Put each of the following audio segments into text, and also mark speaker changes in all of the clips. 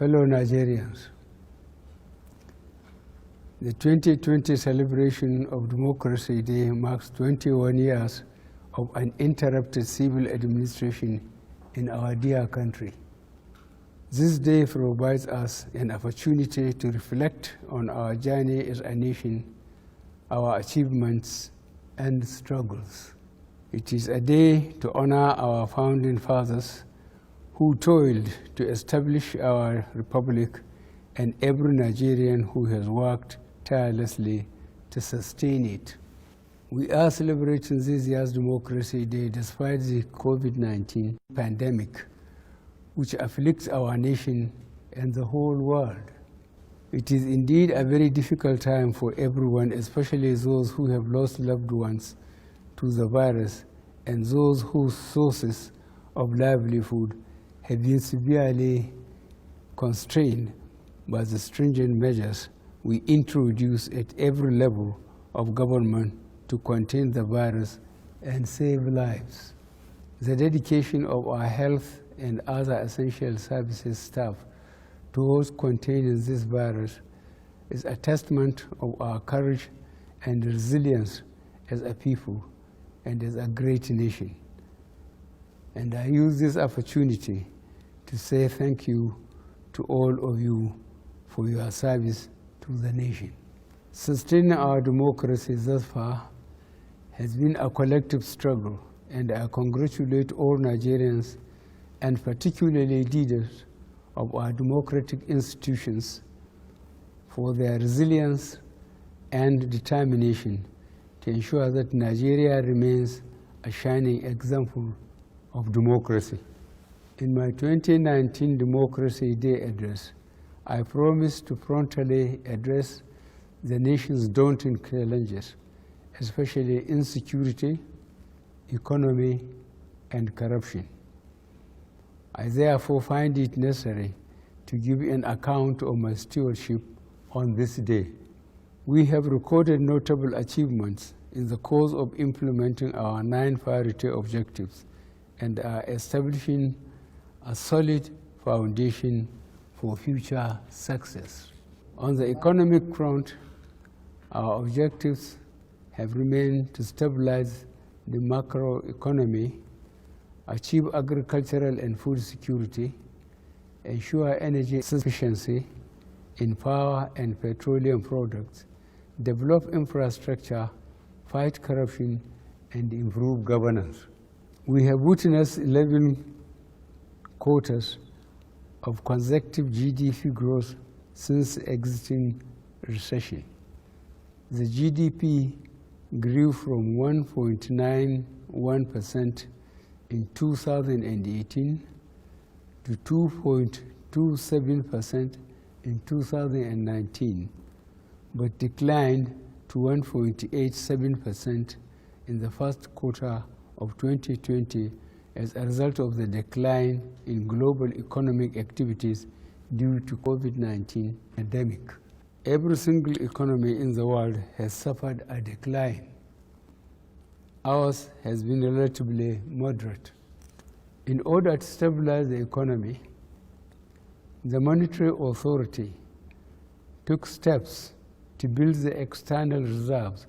Speaker 1: Fellow Nigerians, the 2020 celebration of Democracy Day marks 21 years of uninterrupted civil administration in our dear country. This day provides us an opportunity to reflect on our journey as a nation, our achievements and struggles. It is a day to honor our founding fathers who toiled to establish our republic and every Nigerian who has worked tirelessly to sustain it. We are celebrating this year's Democracy Day despite the COVID-19 pandemic, which afflicts our nation and the whole world. It is indeed a very difficult time for everyone, especially those who have lost loved ones to the virus and those whose sources of livelihood have been severely constrained by the stringent measures we introduce at every level of government to contain the virus and save lives. The dedication of our health and other essential services staff towards containing this virus is a testament of our courage and resilience as a people and as a great nation. And I use this opportunity to say thank you to all of you for your service to the nation. Sustaining our democracy thus far has been a collective struggle, and I congratulate all Nigerians and particularly leaders of our democratic institutions for their resilience and determination to ensure that Nigeria remains a shining example of democracy. In my 2019 Democracy Day address, I promised to frontally address the nation's daunting challenges, especially insecurity, economy, and corruption. I therefore find it necessary to give an account of my stewardship on this day. We have recorded notable achievements in the course of implementing our 9 priority objectives and are establishing a solid foundation for future success. On the economic front, our objectives have remained to stabilize the macroeconomy, achieve agricultural and food security, ensure energy sufficiency in power and petroleum products, develop infrastructure, fight corruption, and improve governance. We have witnessed 11 quarters of consecutive GDP growth since exiting recession. The GDP grew from 1.91% in 2018 to 2.27% in 2019, but declined to 1.87% in the first quarter of 2020 as a result of the decline in global economic activities due to COVID-19 pandemic. Every single economy in the world has suffered a decline. Ours has been relatively moderate. In order to stabilize the economy, the Monetary Authority took steps to build the external reserves,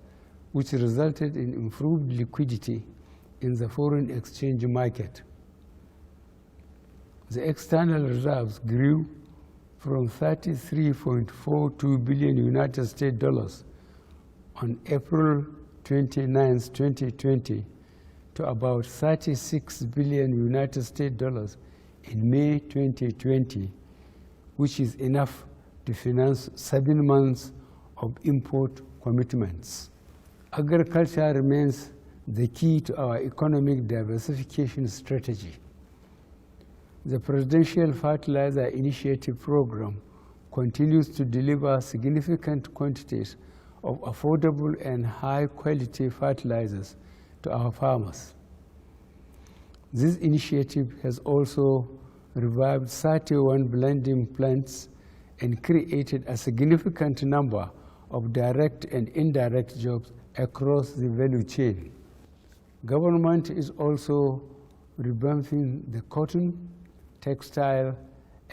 Speaker 1: which resulted in improved liquidity in the foreign exchange market. The external reserves grew from $33.42 billion United States dollars on April 29, 2020 to about $36 billion United States dollars in May 2020, which is enough to finance 7 months of import commitments. Agriculture remains the key to our economic diversification strategy. The Presidential Fertilizer Initiative Program continues to deliver significant quantities of affordable and high-quality fertilizers to our farmers. This initiative has also revived 31 blending plants and created a significant number of direct and indirect jobs across the value chain. Government is also revamping the cotton, textile,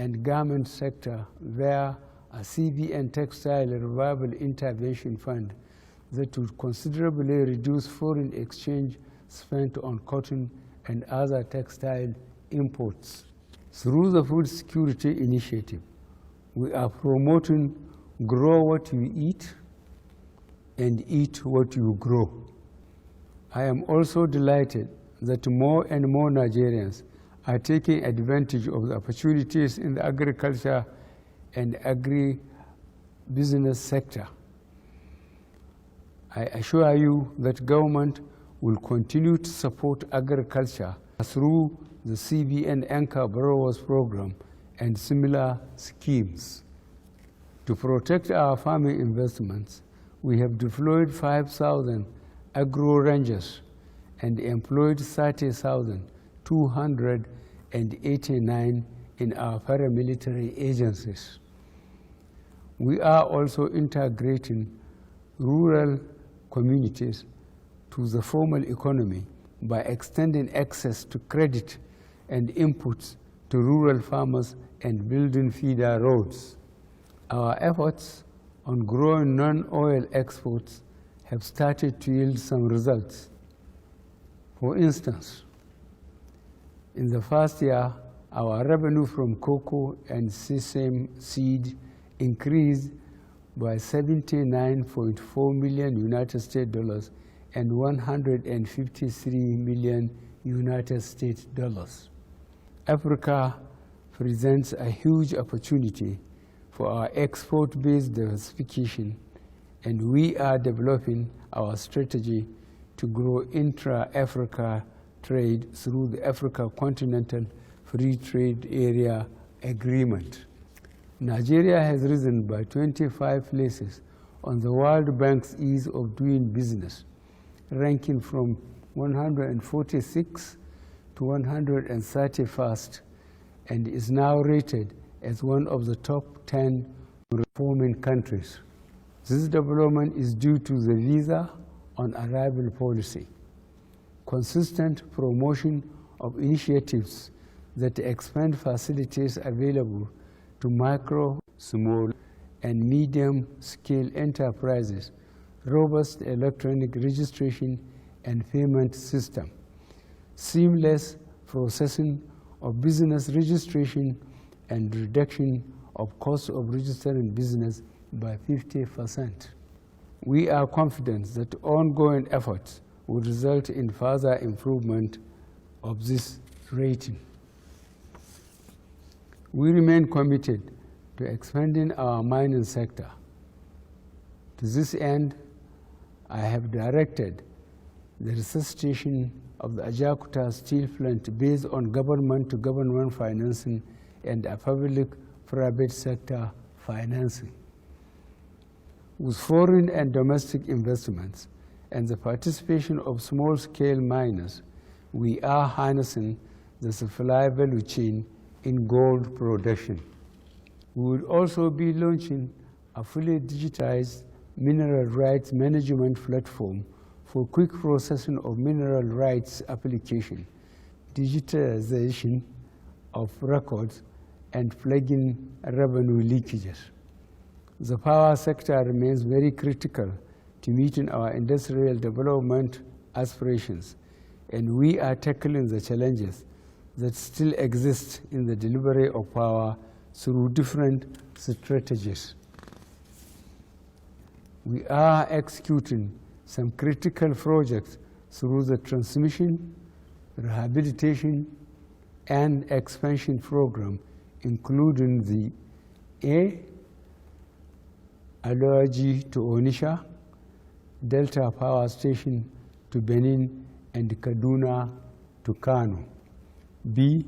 Speaker 1: and garment sector via a CBN Textile Revival Intervention Fund that would considerably reduce foreign exchange spent on cotton and other textile imports. Through the Food Security Initiative, we are promoting grow what you eat and eat what you grow. I am also delighted that more and more Nigerians are taking advantage of the opportunities in the agriculture and agri-business sector. I assure you that government will continue to support agriculture through the CBN Anchor Borrowers Program and similar schemes. To protect our farming investments, we have deployed 5,000 agro rangers and employed 30,289 in our paramilitary agencies. We are also integrating rural communities to the formal economy by extending access to credit and inputs to rural farmers and building feeder roads. Our efforts on growing non-oil exports have started to yield some results. For instance, in the first year, our revenue from cocoa and sesame seed increased by $79.4 million United States dollars and $153 million United States dollars. Africa presents a huge opportunity for our export-based diversification, and we are developing our strategy to grow intra-Africa trade through the Africa Continental Free Trade Area Agreement. Nigeria has risen by 25 places on the World Bank's Ease of Doing Business, ranking from 146 to 131st, and is now rated as one of the top 10 reforming countries. This development is due to the visa on arrival policy, consistent promotion of initiatives that expand facilities available to micro, small, and medium-scale enterprises, robust electronic registration and payment system, seamless processing of business registration, and reduction of cost of registering business by 50%. We are confident that ongoing efforts will result in further improvement of this rating. We remain committed to expanding our mining sector. To this end, I have directed the resuscitation of the Ajaokuta steel plant based on government-to-government financing and a public-private sector financing. With foreign and domestic investments and the participation of small-scale miners, we are harnessing the supply value chain in gold production. We will also be launching a fully digitized mineral rights management platform for quick processing of mineral rights application, digitization of records, and plugging revenue leakages. The power sector remains very critical to meeting our industrial development aspirations, and we are tackling the challenges that still exist in the delivery of power through different strategies. We are executing some critical projects through the transmission, rehabilitation, and expansion program, including the Aloaji to Onitsha, Delta Power Station to Benin, and Kaduna to Kano. B,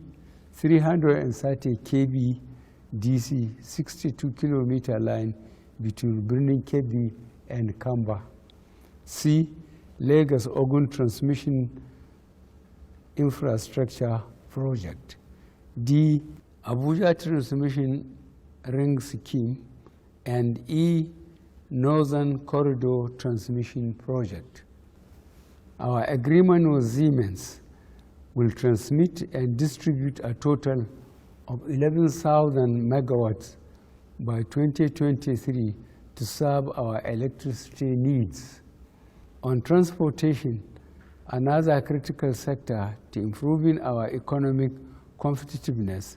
Speaker 1: 330 kV DC 62-kilometer line between Birnin Kebbi and Kamba. C, Lagos-Ogun Transmission Infrastructure Project. D, Abuja Transmission Ring Scheme. And E, Northern Corridor Transmission Project. Our agreement with Siemens will transmit and distribute a total of 11,000 megawatts by 2023 to serve our electricity needs. On transportation, another critical sector to improving our economic competitiveness,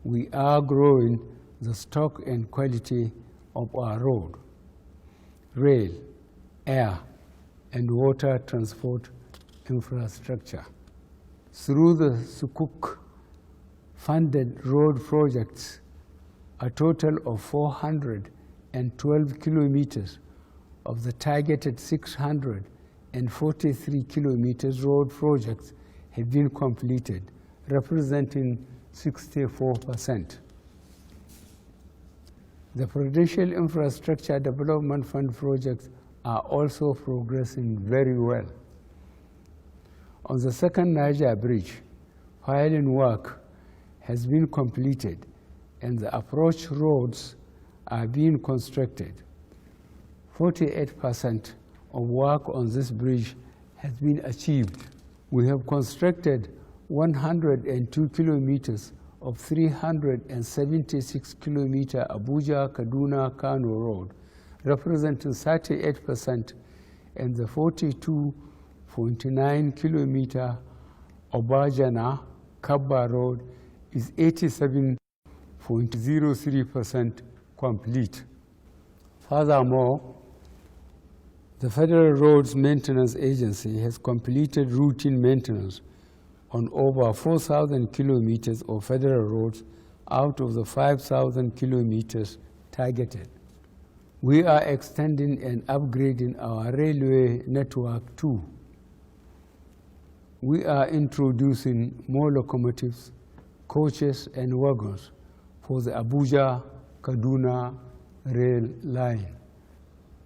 Speaker 1: we are growing the stock and quality of our road, rail, air, and water transport infrastructure. Through the Sukuk-funded road projects, a total of 412 kilometers of the targeted 643 kilometers road projects have been completed, representing 64%. The Prudential Infrastructure Development Fund projects are also progressing very well. On the second Niger Bridge, piling work has been completed and the approach roads are being constructed. 48% of work on this bridge has been achieved. We have constructed 102 kilometers of 376 kilometer Abuja-Kaduna-Kano road, representing 38%, and the 42.9 kilometer Obajana-Kabba road is 87.03% complete. Furthermore, the Federal Roads Maintenance Agency has completed routine maintenance on over 4,000 kilometers of federal roads out of the 5,000 kilometers targeted. We are extending and upgrading our railway network too. We are introducing more locomotives, coaches, and wagons for the Abuja-Kaduna rail line.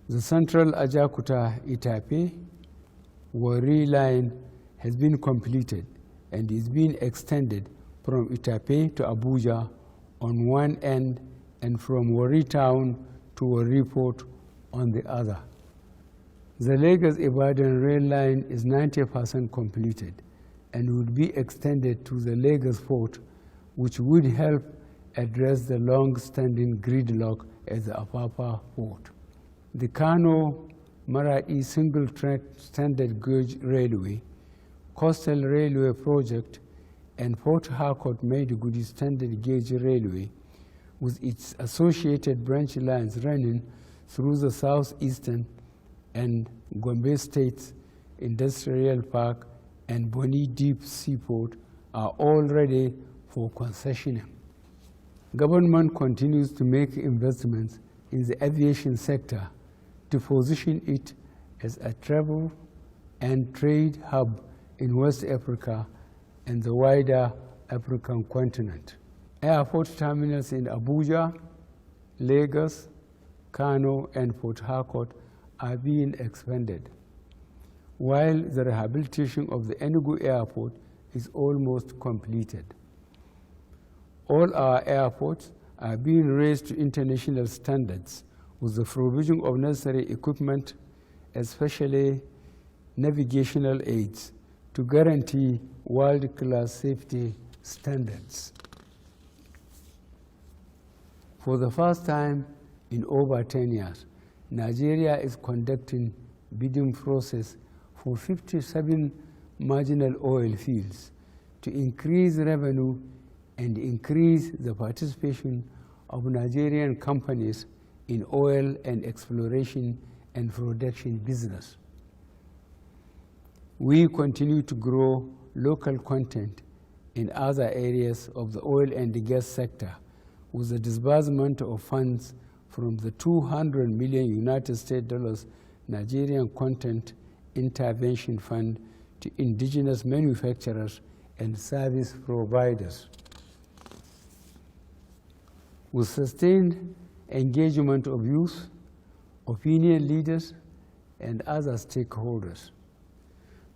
Speaker 1: The Central Ajakuta-Itape Warri line has been completed and is being extended from Itape to Abuja on one end and from Warri town to Warri port on the other. The Lagos-Ibadan rail line is 90% completed and would be extended to the Lagos port, which would help address the long-standing gridlock at the Apapa port. The Kano-Maradi single-track standard gauge railway, Coastal Railway Project, and Port Harcourt-Maiduguri standard gauge railway, with its associated branch lines running through the southeastern and Gombe State's Industrial Park and Bonny Deep Seaport, are all ready for concessioning. Government continues to make investments in the aviation sector to position it as a travel and trade hub in West Africa and the wider African continent. Airport terminals in Abuja, Lagos, Kano, and Port Harcourt are being expanded, while the rehabilitation of the Enugu airport is almost completed. All our airports are being raised to international standards with the provision of necessary equipment, especially navigational aids, to guarantee world-class safety standards. For the first time in over 10 years, Nigeria is conducting bidding process for 57 marginal oil fields to increase revenue and increase the participation of Nigerian companies in oil and exploration and production business. We continue to grow local content in other areas of the oil and gas sector with the disbursement of funds from the $200 million United States dollars Nigerian Content Intervention Fund to indigenous manufacturers and service providers. With sustained engagement of youth, opinion leaders, and other stakeholders,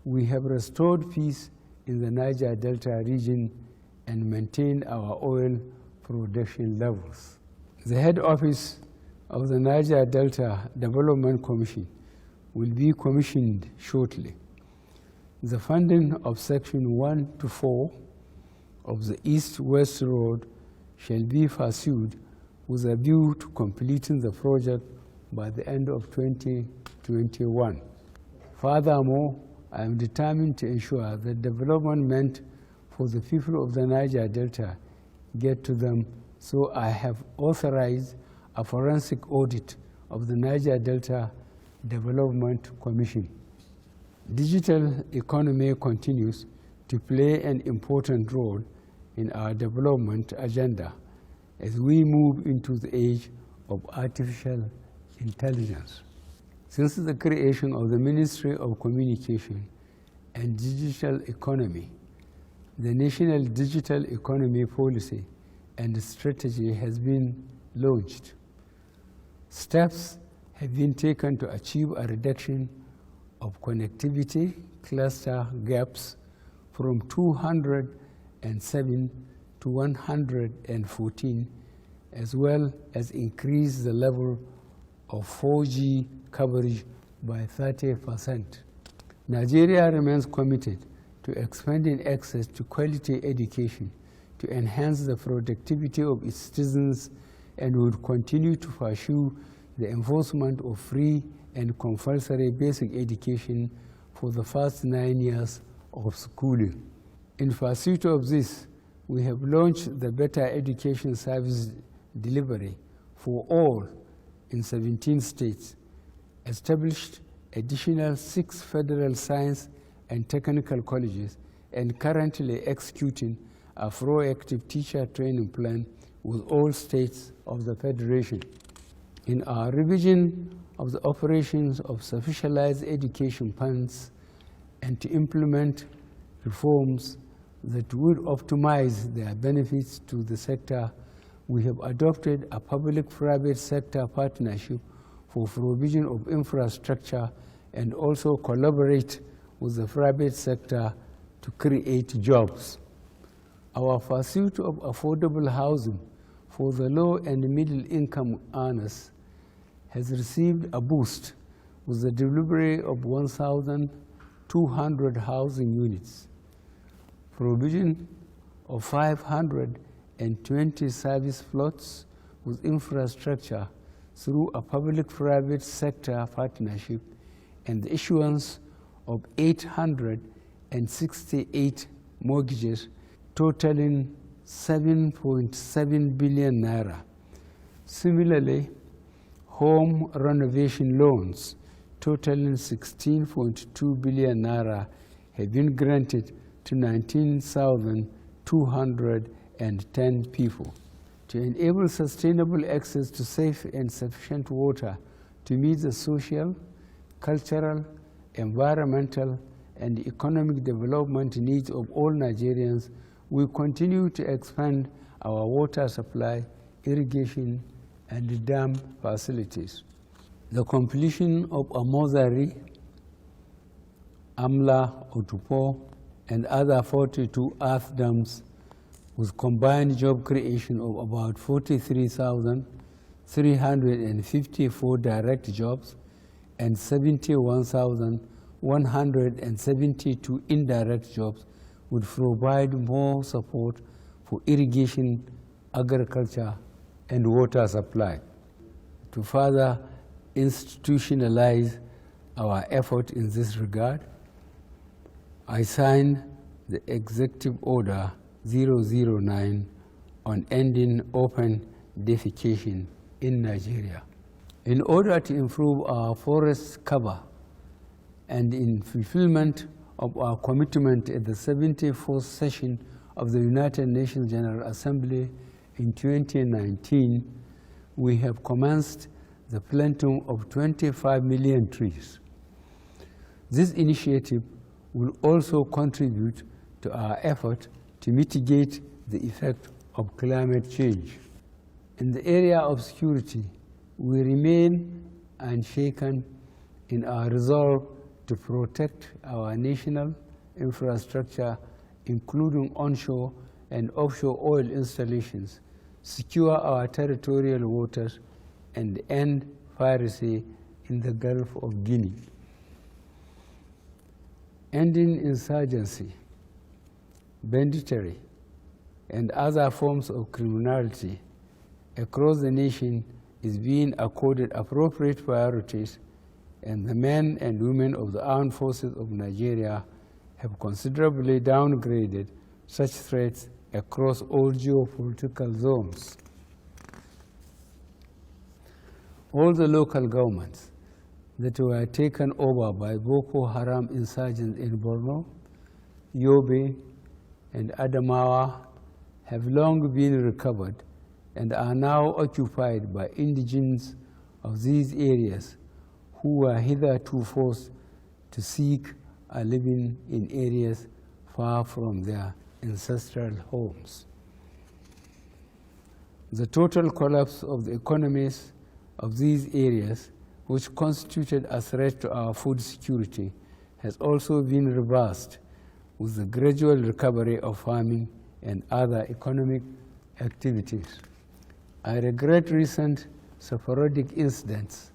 Speaker 1: we have restored peace in the Niger Delta region and maintained our oil production levels. The head office of the Niger Delta Development Commission will be commissioned shortly. The funding of Section 1 to 4 of the East-West Road shall be pursued with a view to completing the project by the end of 2021. Furthermore, I am determined to ensure that development meant for the people of the Niger Delta get to them, so I have authorized a forensic audit of the Niger Delta Development Commission. Digital economy continues to play an important role in our development agenda as we move into the age of artificial intelligence. Since the creation of the Ministry of Communication and Digital Economy, the National Digital Economy Policy and Strategy has been launched. Steps have been taken to achieve a reduction of connectivity cluster gaps from 207 to 114, as well as increase the level of 4G coverage by 30%. Nigeria remains committed to expanding access to quality education to enhance the productivity of its citizens, and will continue to pursue the enforcement of free and compulsory basic education for the first 9 years of schooling. In pursuit of this, we have launched the Better Education Service Delivery for all in 17 states, established additional 6 federal science and technical colleges, and currently executing a proactive teacher training plan with all states of the Federation. In our revision of the operations of specialized education funds and to implement reforms that would optimize their benefits to the sector, we have adopted a public-private sector partnership for provision of infrastructure and also collaborate with the private sector to create jobs. Our pursuit of affordable housing for the low and middle income earners has received a boost with the delivery of 1,200 housing units, provision of 520 service plots with infrastructure through a public-private sector partnership, and the issuance of 868 mortgages totaling 7.7 billion naira. Similarly, home renovation loans totaling 16.2 billion naira have been granted to 19,210 people. To enable sustainable access to safe and sufficient water to meet the social, cultural, environmental, and economic development needs of all Nigerians, we continue to expand our water supply, irrigation, and dam facilities. The completion of Amozari, Amla, Otupo, and other 42 earth dams with combined job creation of about 43,354 direct jobs and 71,172 indirect jobs would provide more support for irrigation, agriculture, and water supply. To further institutionalize our effort in this regard, I signed the Executive Order 009 on ending open defecation in Nigeria. In order to improve our forest cover and in fulfillment of our commitment at the 74th session of the United Nations General Assembly in 2019, we have commenced the planting of 25 million trees. This initiative will also contribute to our effort to mitigate the effect of climate change. In the area of security, we remain unshaken in our resolve to protect our national infrastructure, including onshore and offshore oil installations, secure our territorial waters, and end piracy in the Gulf of Guinea. Ending insurgency, banditry, and other forms of criminality across the nation is being accorded appropriate priorities, and the men and women of the armed forces of Nigeria have considerably downgraded such threats across all geopolitical zones. All the local governments that were taken over by Boko Haram insurgents in Borno, Yobe, and Adamawa have long been recovered and are now occupied by indigents of these areas who were hitherto forced to seek a living in areas far from their ancestral homes. The total collapse of the economies of these areas, which constituted a threat to our food security, has also been reversed with the gradual recovery of farming and other economic activities. I regret recent sporadic incidents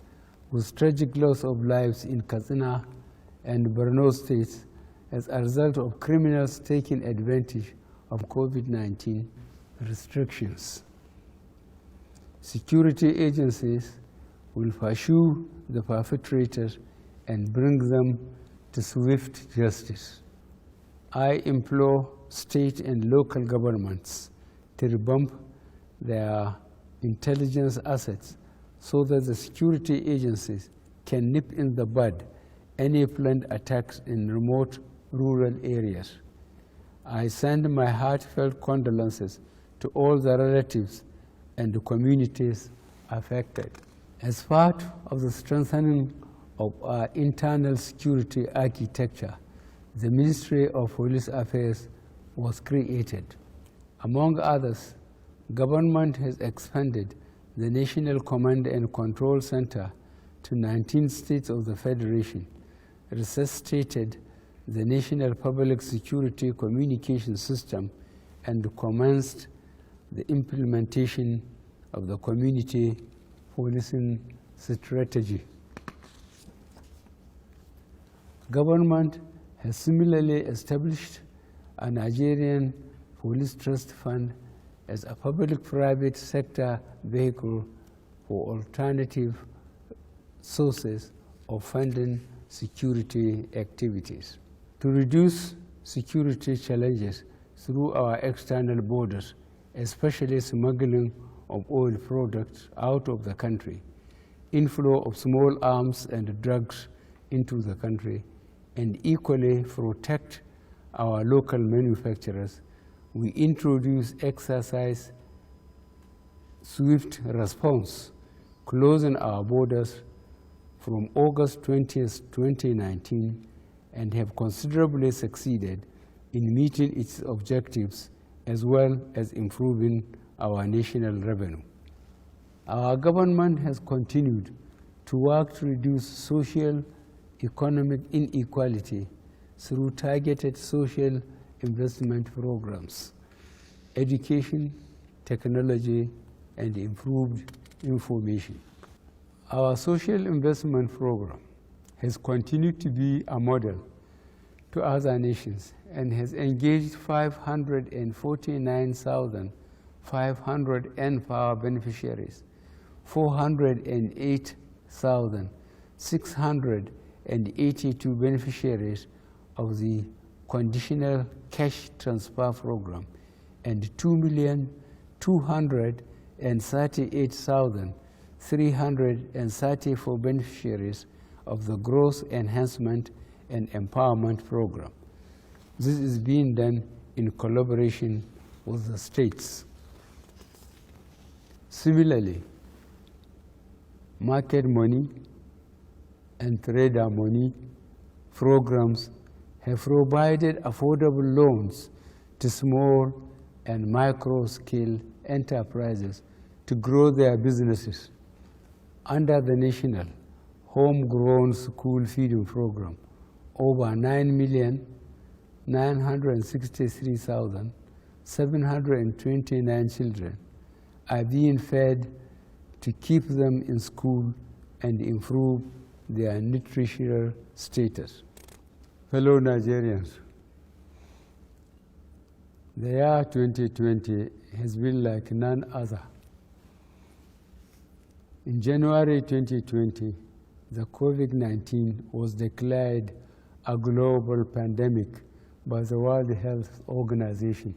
Speaker 1: with tragic loss of lives in Katsina and Borno states as a result of criminals taking advantage of COVID-19 restrictions. Security agencies will pursue the perpetrators and bring them to swift justice. I implore state and local governments to revamp their intelligence assets so that the security agencies can nip in the bud any planned attacks in remote rural areas. I send my heartfelt condolences to all the relatives and the communities affected. As part of the strengthening of our internal security architecture, the Ministry of Police Affairs was created. Among others, government has expanded the National Command and Control Center to 19 states of the Federation, resuscitated the National Public Security Communication System, and commenced the implementation of the community policing strategy. Government has similarly established a Nigerian Police Trust Fund as a public-private sector vehicle for alternative sources of funding security activities. To reduce security challenges through our external borders, especially smuggling of oil products out of the country, inflow of small arms and drugs into the country, and equally protect our local manufacturers, we introduce exercise Swift Response, closing our borders from August 20th, 2019, and have considerably succeeded in meeting its objectives as well as improving our national revenue. Our government has continued to work to reduce social economic inequality through targeted social investment programs, education, technology, and improved information. Our social investment program has continued to be a model to other nations and has engaged 549,500 N-Power beneficiaries, 408,682 beneficiaries of the conditional cash transfer program, and 2,238,334 beneficiaries of the Growth Enhancement and Empowerment Program. This is being done in collaboration with the states. Similarly, market money and trader money programs have provided affordable loans to small and micro-scale enterprises to grow their businesses. Under the national homegrown school feeding program, over 9,963,729 children are being fed to keep them in school and improve their nutritional status. Fellow Nigerians, The year 2020 has been like none other. In January 2020, the COVID-19 was declared a global pandemic by the World Health Organization.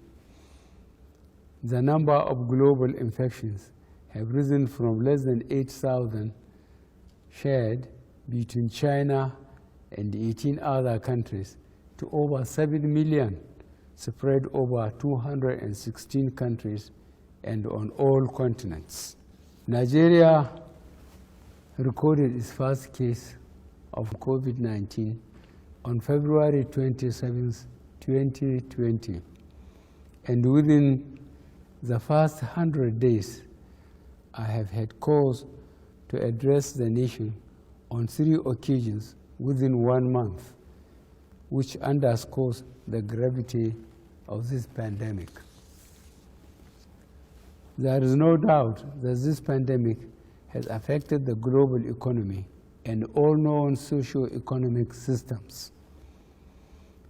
Speaker 1: The number of global infections have risen from less than 8,000 shared between China and 18 other countries to over 7 million spread over 216 countries and on all continents. Nigeria recorded its first case of COVID-19 on February 27, 2020, and within the first 100 days, I have had cause to address the nation on 3 occasions within 1 month, which underscores the gravity of this pandemic. There is no doubt that this pandemic has affected the global economy and all known socio-economic systems.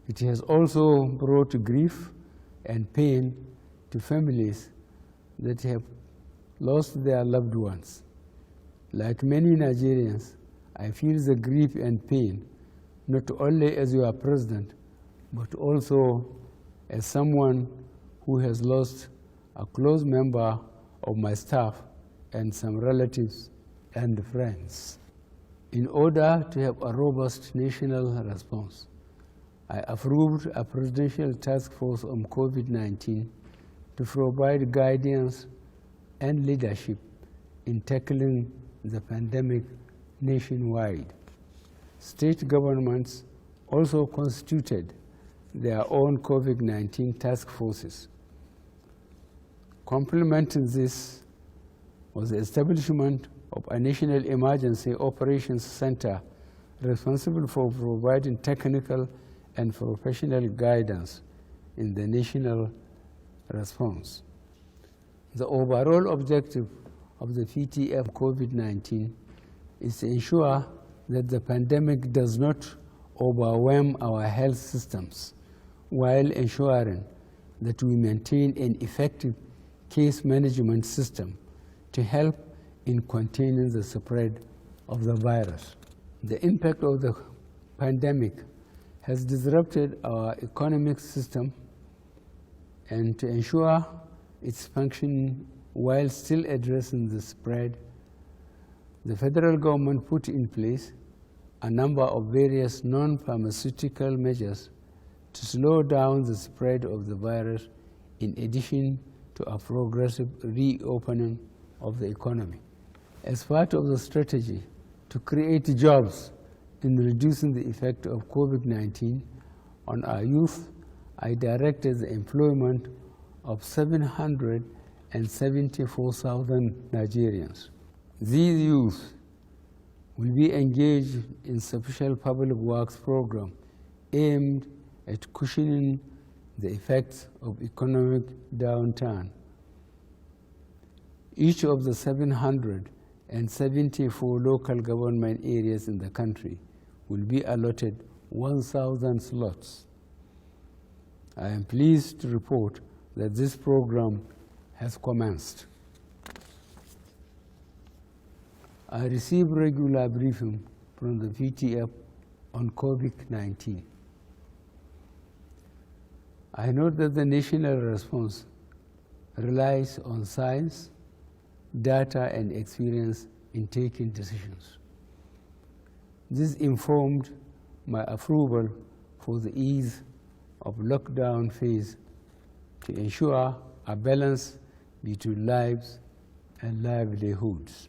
Speaker 1: It has also brought grief and pain to families that have lost their loved ones. Like many Nigerians, I feel the grief and pain, not only as your president, but also as someone who has lost a close member of my staff and some relatives and friends. In order to have a robust national response, I approved a presidential task force on COVID-19 to provide guidance and leadership in tackling the pandemic nationwide. State governments also constituted their own COVID-19 task forces. Complementing this was the establishment of a National Emergency Operations Center responsible for providing technical and professional guidance in the national response. The overall objective of the PTF COVID-19 is to ensure that the pandemic does not overwhelm our health systems while ensuring that we maintain an effective case management system to help in containing the spread of the virus. The impact of the pandemic has disrupted our economic system, and to ensure its functioning while still addressing the spread, the federal government put in place a number of various non-pharmaceutical measures to slow down the spread of the virus, in addition to a progressive reopening of the economy. As part of the strategy to create jobs in reducing the effect of COVID-19 on our youth, I directed the employment of 774,000 Nigerians. These youth will be engaged in special public works program aimed at cushioning the effects of economic downturn. Each of the 774 local government areas in the country will be allotted 1,000 slots. I am pleased to report that this program has commenced. I receive regular briefing from the PTF on COVID-19. I note that the national response relies on science, data, and experience in taking decisions. This informed my approval for the ease of lockdown phase to ensure a balance between lives and livelihoods.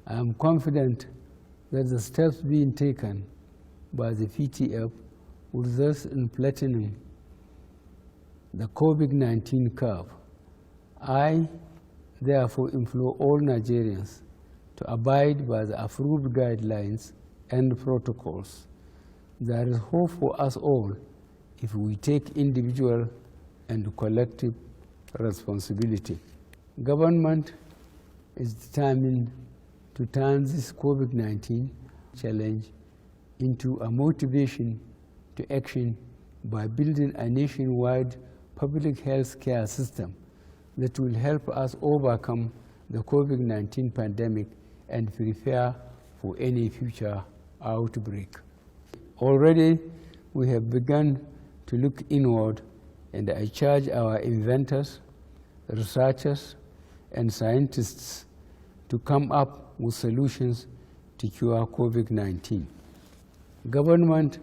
Speaker 1: I am confident that the steps being taken by the PTF will result in flattening the COVID-19 curve. I therefore implore all Nigerians to abide by the approved guidelines and protocols. There is hope for us all if we take individual and collective responsibility. Government is determined to turn this COVID-19 challenge into a motivation to action by building a nationwide public health care system that will help us overcome the COVID-19 pandemic and prepare for any future outbreak. Already, we have begun to look inward, and I charge our inventors, researchers, and scientists to come up with solutions to cure COVID-19. Government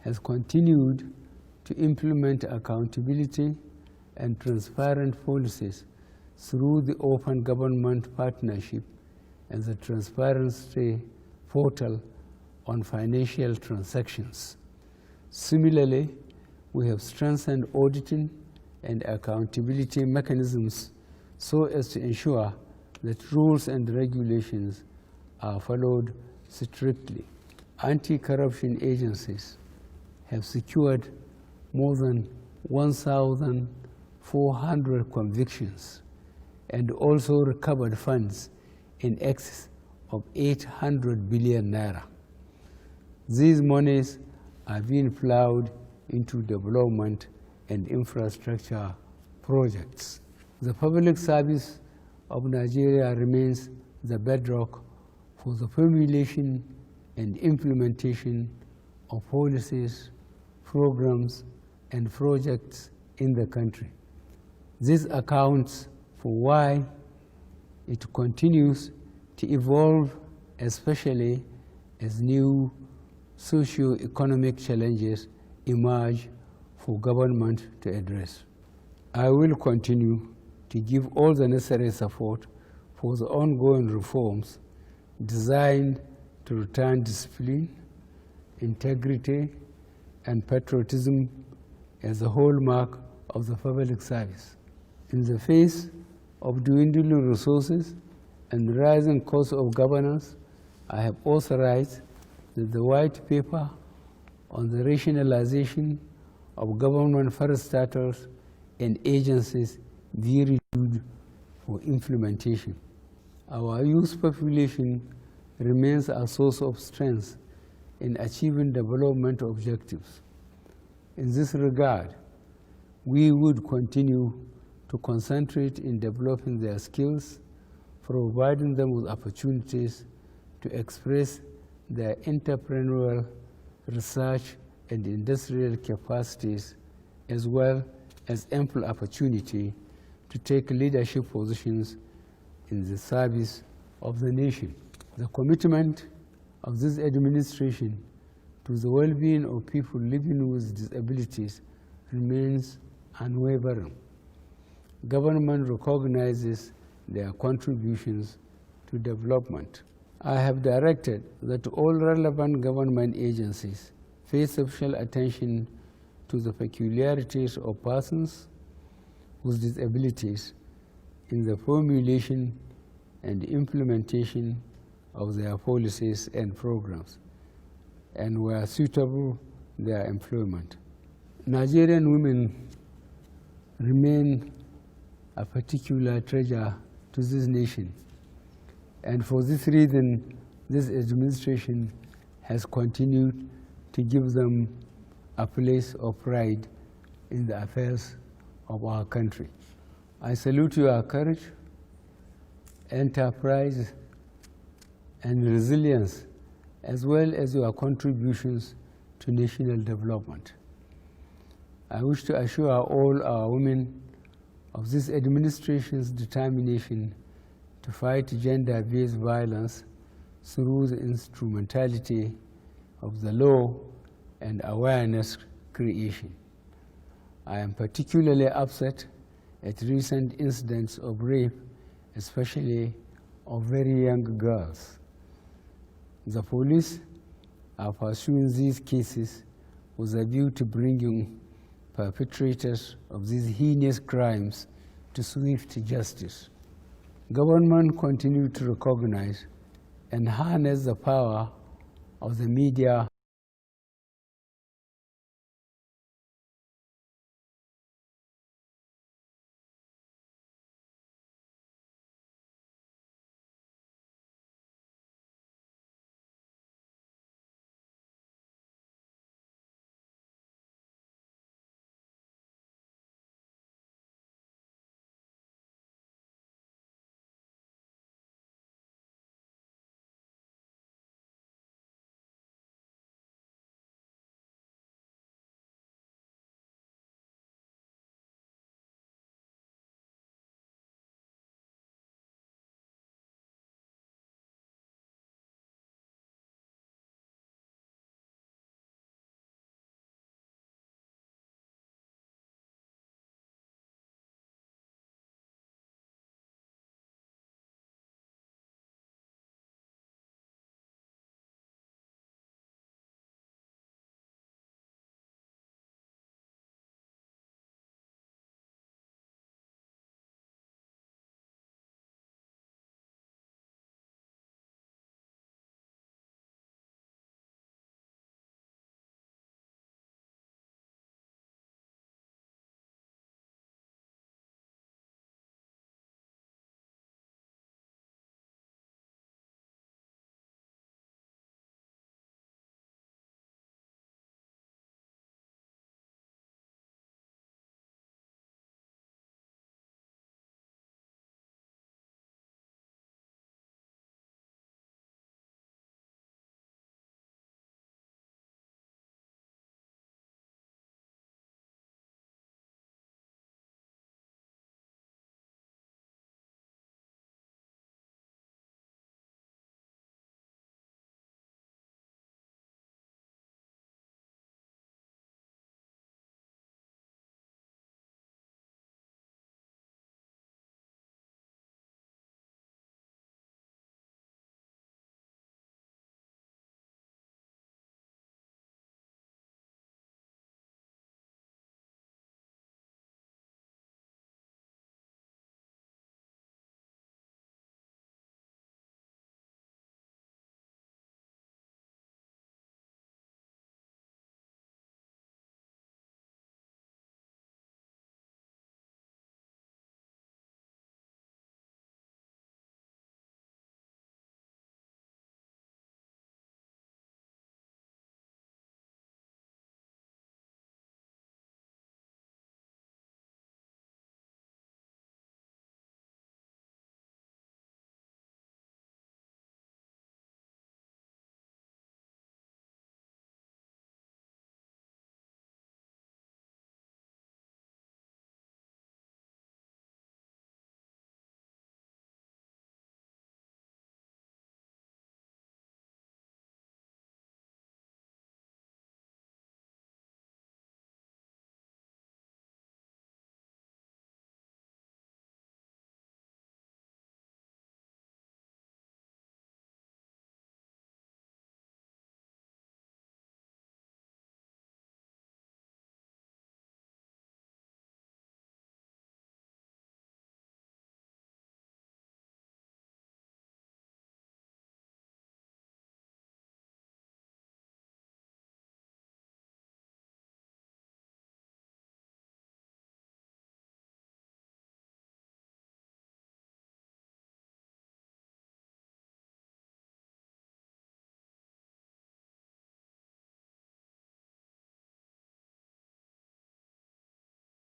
Speaker 1: has continued to implement accountability and transparent policies through the Open Government Partnership and the Transparency Portal on financial transactions. Similarly, we have strengthened auditing and accountability mechanisms so as to ensure that rules and regulations are followed strictly. Anti-corruption agencies have secured more than 1,400 convictions and also recovered funds in excess of 800 billion naira. These monies are being plowed into development and infrastructure projects. The public service of Nigeria remains the bedrock for the formulation and implementation of policies, programs, and projects in the country. This accounts for why it continues to evolve, especially as new socio-economic challenges emerge for government to address. I will continue to give all the necessary support for the ongoing reforms designed to return discipline, integrity, and patriotism as a hallmark of the public service. In the face of dwindling resources and rising costs of governance, I have authorized that the white paper on the rationalization of government parastatals and agencies be reviewed for implementation. Our youth population remains a source of strength in achieving development objectives. In this regard, we would continue to concentrate in developing their skills, providing them with opportunities to express their entrepreneurial, research, and industrial capacities, as well as ample opportunity to take leadership positions in the service of the nation. The commitment of this administration to the well-being of people living with disabilities remains unwavering. Government recognizes their contributions to development. I have directed that all relevant government agencies pay special attention to the peculiarities of persons with disabilities in the formulation and implementation of their policies and programs, and where suitable, their employment. Nigerian women remain a particular treasure to this nation, and for this reason, this administration has continued to give them a place of pride in the affairs of our country. I salute your courage, enterprise, and resilience, as well as your contributions to national development. I wish to assure all our women of this administration's determination to fight gender-based violence through the instrumentality of the law and awareness creation. I am particularly upset at recent incidents of rape, especially of very young girls. The police are pursuing these cases with a view to bringing perpetrators of these heinous crimes to swift justice. Government continue to recognize and harness the power of the media